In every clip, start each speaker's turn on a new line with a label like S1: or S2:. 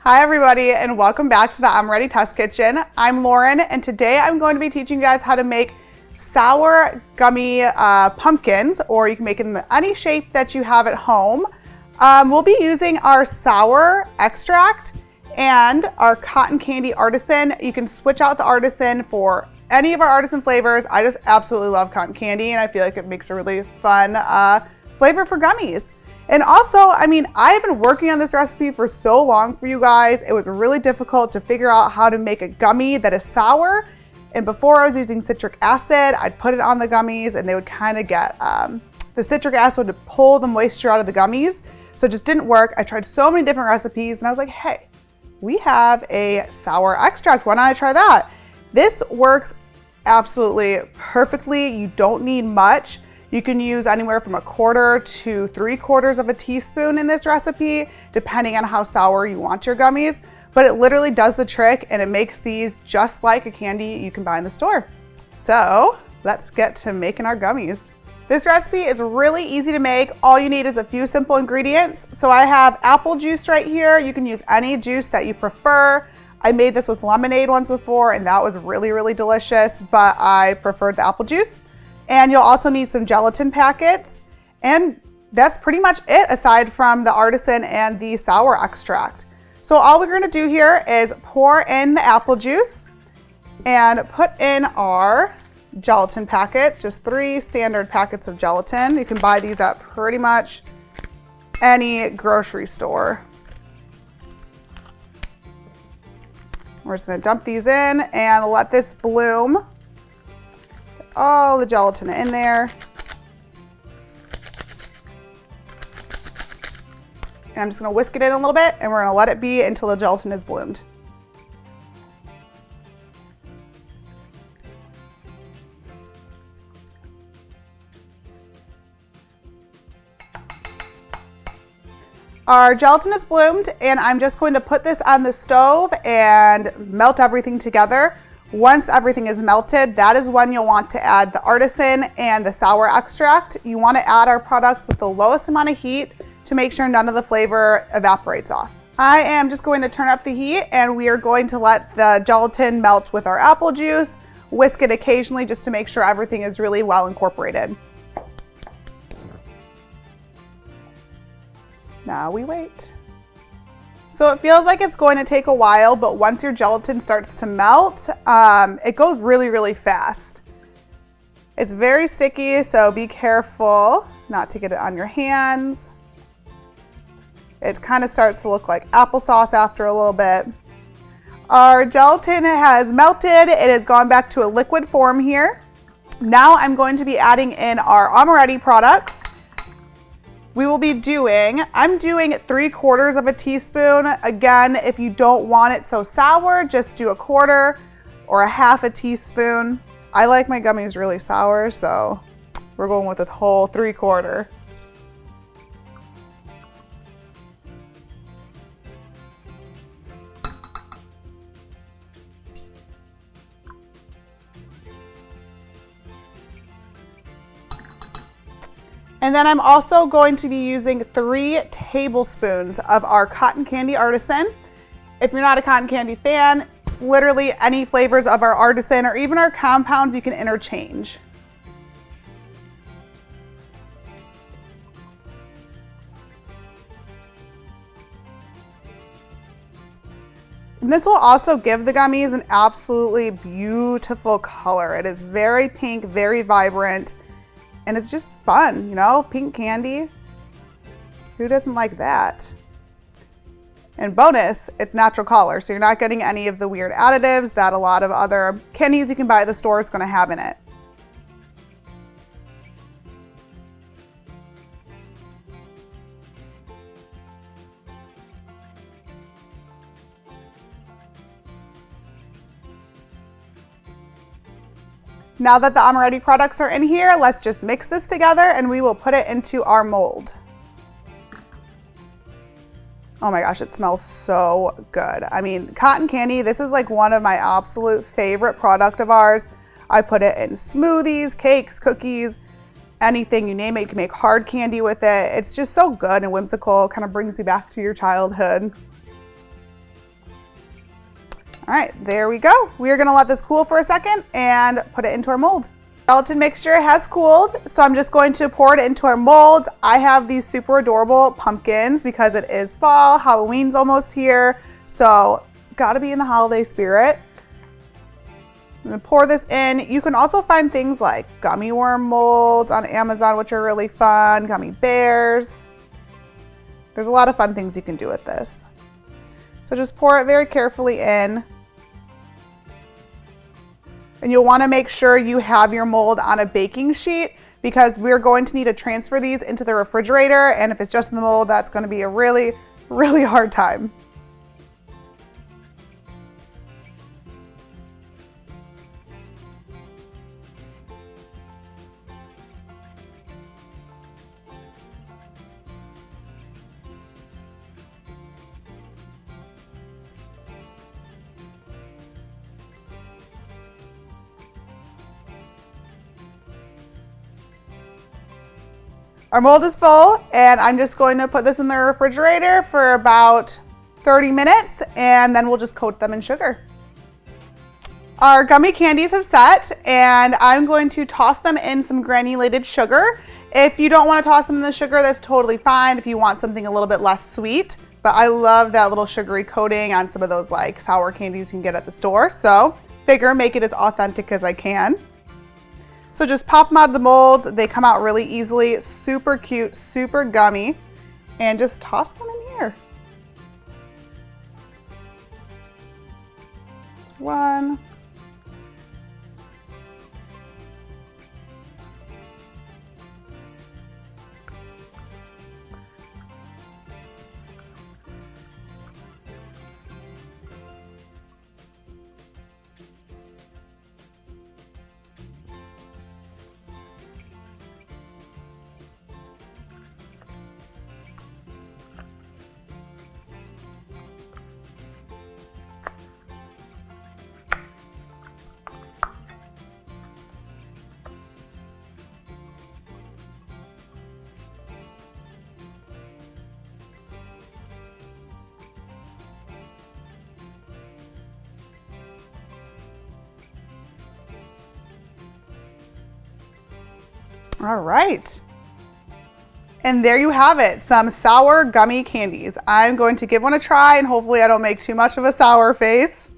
S1: Hi everybody, and welcome back to the Amoretti Test Kitchen. I'm Lauren, and today I'm going to be teaching you guys how to make sour gummy pumpkins, or you can make them in any shape that you have at home. We'll be using our sour extract and our cotton candy Artisan. You can switch out the Artisan for any of our Artisan flavors. I just absolutely love cotton candy, and I feel like it makes a really fun flavor for gummies. And also, I've been working on this recipe for so long for you guys. It was really difficult to figure out how to make a gummy that is sour. And before I was using citric acid, I'd put it on the gummies and they would kind of get, the citric acid would pull the moisture out of the gummies. So it just didn't work. I tried so many different recipes and I was like, hey, we have a sour extract. Why don't I try that? This works absolutely perfectly. You don't need much. You can use anywhere from 1/4 to 3/4 of a teaspoon in this recipe, depending on how sour you want your gummies. But it literally does the trick and it makes these just like a candy you can buy in the store. So let's get to making our gummies. This recipe is really easy to make. All you need is a few simple ingredients. So I have apple juice right here. You can use any juice that you prefer. I made this with lemonade once before and that was really, really delicious, but I preferred the apple juice. And you'll also need some gelatin packets. And that's pretty much it aside from the Artisan and the sour extract. So all we're gonna do here is pour in the apple juice and put in our gelatin packets, just 3 standard packets of gelatin. You can buy these at pretty much any grocery store. We're just gonna dump these in and let this bloom. All the gelatin in there. And I'm just gonna whisk it in a little bit and we're gonna let it be until the gelatin is bloomed. Our gelatin is bloomed and I'm just going to put this on the stove and melt everything together. Once everything is melted, that is when you'll want to add the Artisan and the sour extract. You want to add our products with the lowest amount of heat to make sure none of the flavor evaporates off. I am just going to turn up the heat and we are going to let the gelatin melt with our apple juice, whisk it occasionally just to make sure everything is really well incorporated. Now we wait. So it feels like it's going to take a while, but once your gelatin starts to melt, it goes really, really fast. It's very sticky, so be careful not to get it on your hands. It kind of starts to look like applesauce after a little bit. Our gelatin has melted. It has gone back to a liquid form here. Now I'm going to be adding in our Amoretti products. I'm doing 3/4 of a teaspoon. Again, if you don't want it so sour, just do 1/4 or 1/2 a teaspoon. I like my gummies really sour, so we're going with a whole 3/4. And then I'm also going to be using 3 tablespoons of our cotton candy Artisan. If you're not a cotton candy fan, literally any flavors of our Artisan or even our compounds you can interchange. And this will also give the gummies an absolutely beautiful color. It is very pink, very vibrant. And it's just fun, you know, pink candy. Who doesn't like that? And bonus, it's natural color, so you're not getting any of the weird additives that a lot of other candies you can buy at the store is gonna have in it. Now that the Amoretti products are in here, let's just mix this together and we will put it into our mold. Oh my gosh, it smells so good. I mean, cotton candy, this is like one of my absolute favorite product of ours. I put it in smoothies, cakes, cookies, anything, you name it. You can make hard candy with it. It's just so good and whimsical, kind of brings you back to your childhood. All right, there we go. We are gonna let this cool for a second and put it into our mold. Gelatin mixture has cooled, so I'm just going to pour it into our molds. I have these super adorable pumpkins because it is fall, Halloween's almost here, so gotta be in the holiday spirit. I'm gonna pour this in. You can also find things like gummy worm molds on Amazon, which are really fun, gummy bears. There's a lot of fun things you can do with this. So just pour it very carefully in. And you'll want to make sure you have your mold on a baking sheet because we're going to need to transfer these into the refrigerator. And if it's just in the mold, that's going to be a really, really hard time. Our mold is full and I'm just going to put this in the refrigerator for about 30 minutes and then we'll just coat them in sugar. Our gummy candies have set and I'm going to toss them in some granulated sugar. If you don't want to toss them in the sugar, that's totally fine if you want something a little bit less sweet. But I love that little sugary coating on some of those like sour candies you can get at the store. So figure make it as authentic as I can. So just pop them out of the molds. They come out really easily, super cute, super gummy, and just toss them in here. One. All right. And there you have it, some sour gummy candies. I'm going to give one a try and hopefully I don't make too much of a sour face.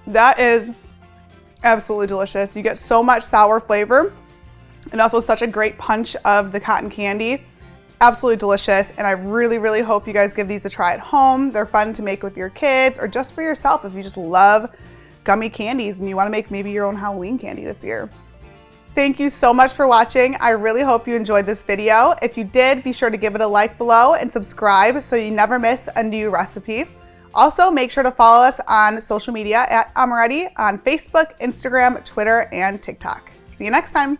S1: That is absolutely delicious. You get so much sour flavor and also such a great punch of the cotton candy. Absolutely delicious, and I really, really hope you guys give these a try at home. They're fun to make with your kids or just for yourself if you just love gummy candies and you want to make maybe your own Halloween candy this year. Thank you so much for watching. I really hope you enjoyed this video. If you did, be sure to give it a like below and subscribe so you never miss a new recipe. Also, make sure to follow us on social media at Amoretti on Facebook, Instagram, Twitter, and TikTok. See you next time.